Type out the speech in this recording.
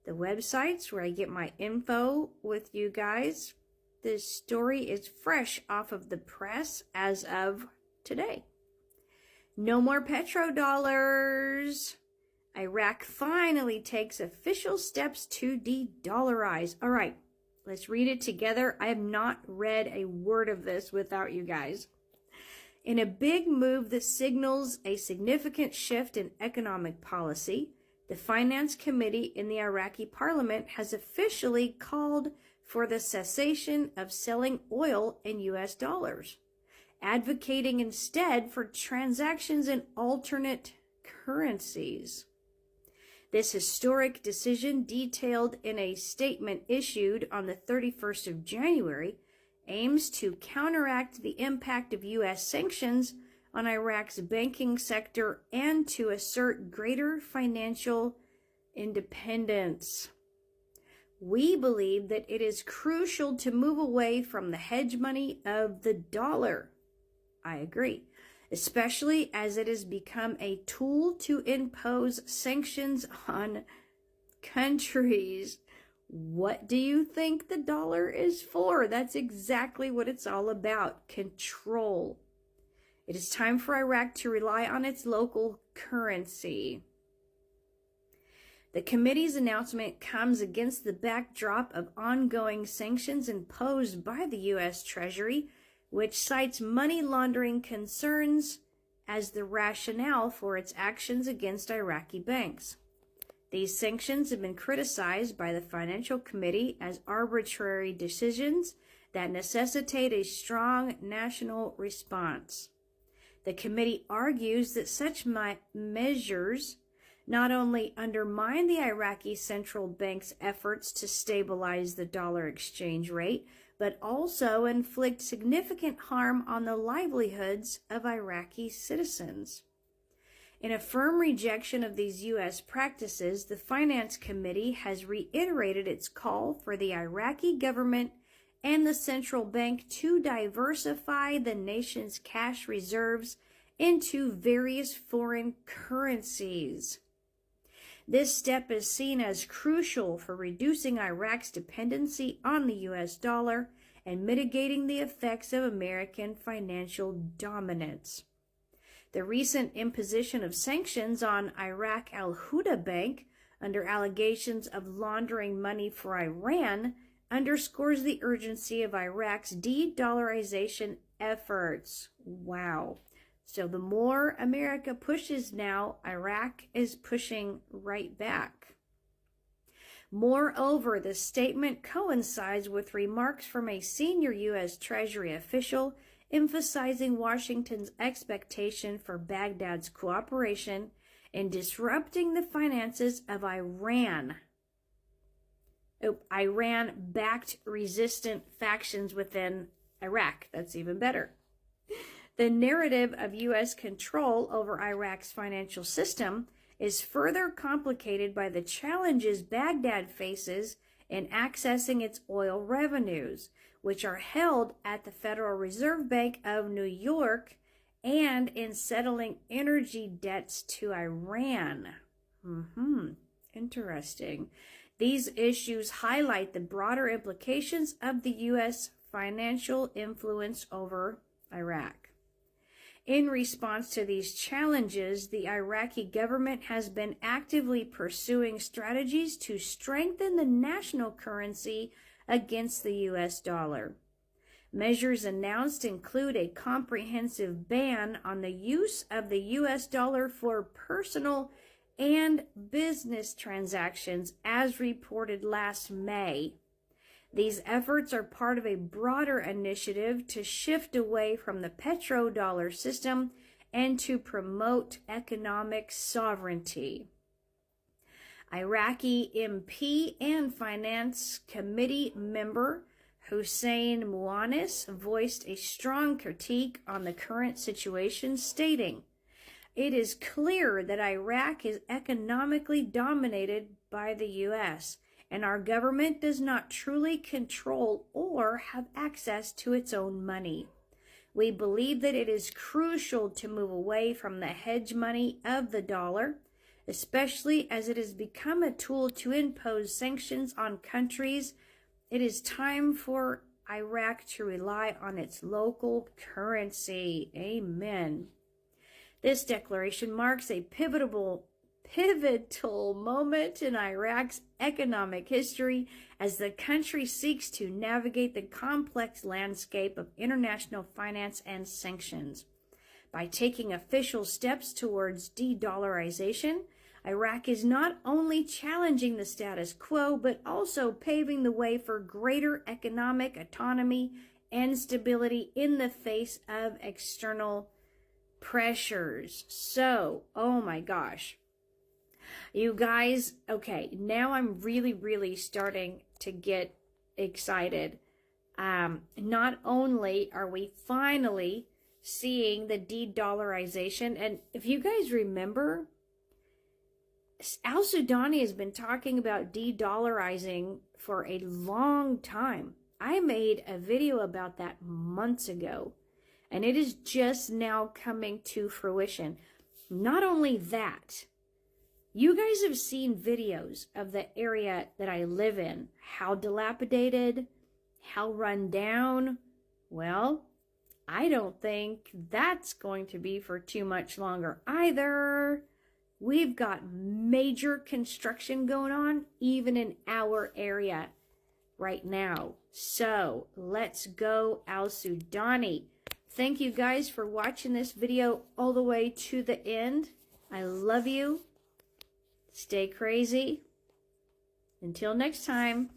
the websites where I get my info with you guys. This story is fresh off of the press as of today. No more petrodollars. Iraq finally takes official steps to de-dollarize. All right, let's read it together. I have not read a word of this without you guys. In a big move that signals a significant shift in economic policy, the Finance Committee in the Iraqi parliament has officially called for the cessation of selling oil in U.S. dollars, advocating instead for transactions in alternate currencies. This historic decision, detailed in a statement issued on the 31st of January, aims to counteract the impact of U.S. sanctions on Iraq's banking sector and to assert greater financial independence. We believe that it is crucial to move away from the hedge money of the dollar. I agree, especially as it has become a tool to impose sanctions on countries. What do you think the dollar is for? That's exactly what it's all about. Control. It is time for Iraq to rely on its local currency. The committee's announcement comes against the backdrop of ongoing sanctions imposed by the U.S. Treasury, which cites money laundering concerns as the rationale for its actions against Iraqi banks. These sanctions have been criticized by the Financial Committee as arbitrary decisions that necessitate a strong national response. The committee argues that such measures not only undermine the Iraqi central bank's efforts to stabilize the dollar exchange rate, but also inflict significant harm on the livelihoods of Iraqi citizens. In a firm rejection of these U.S. practices, the Finance Committee has reiterated its call for the Iraqi government and the central bank to diversify the nation's cash reserves into various foreign currencies. This step is seen as crucial for reducing Iraq's dependency on the U.S. dollar and mitigating the effects of American financial dominance. The recent imposition of sanctions on Iraq Al-Huda Bank under allegations of laundering money for Iran underscores the urgency of Iraq's de-dollarization efforts. Wow. So the more America pushes now, Iraq is pushing right back. Moreover, the statement coincides with remarks from a senior U.S. Treasury official emphasizing Washington's expectation for Baghdad's cooperation in disrupting the finances of Iran-backed resistant factions within Iraq. That's even better. The narrative of U.S. control over Iraq's financial system is further complicated by the challenges Baghdad faces in accessing its oil revenues, which are held at the Federal Reserve Bank of New York, and in settling energy debts to Iran. Interesting. These issues highlight the broader implications of the U.S. financial influence over Iraq. In response to these challenges, the Iraqi government has been actively pursuing strategies to strengthen the national currency against the U.S. dollar. Measures announced include a comprehensive ban on the use of the U.S. dollar for personal and business transactions, as reported last May. These efforts are part of a broader initiative to shift away from the petrodollar system and to promote economic sovereignty. Iraqi MP and Finance Committee member Hussein Muanis voiced a strong critique on the current situation, stating, "It is clear that Iraq is economically dominated by the U.S., and our government does not truly control or have access to its own money. We believe that it is crucial to move away from the hedge money of the dollar, especially as it has become a tool to impose sanctions on countries. It is time for Iraq to rely on its local currency. Amen. This declaration marks a pivotal moment in Iraq's economic history as the country seeks to navigate the complex landscape of international finance and sanctions. By taking official steps towards de-dollarization, Iraq is not only challenging the status quo, but also paving the way for greater economic autonomy and stability in the face of external pressures. So, oh my gosh. You guys, okay, now I'm really starting to get excited. Not only are we finally seeing the de-dollarization, and if you guys remember, Al-Sudani has been talking about de-dollarizing for a long time. I made a video about that months ago, and it is just now coming to fruition. Not only that, you guys have seen videos of the area that I live in, how dilapidated, how run down. Well, I don't think that's going to be for too much longer either. We've got major construction going on even in our area right now. So let's go Al-Sudani. Thank you guys for watching this video all the way to the end. I love you. Stay crazy. Until next time.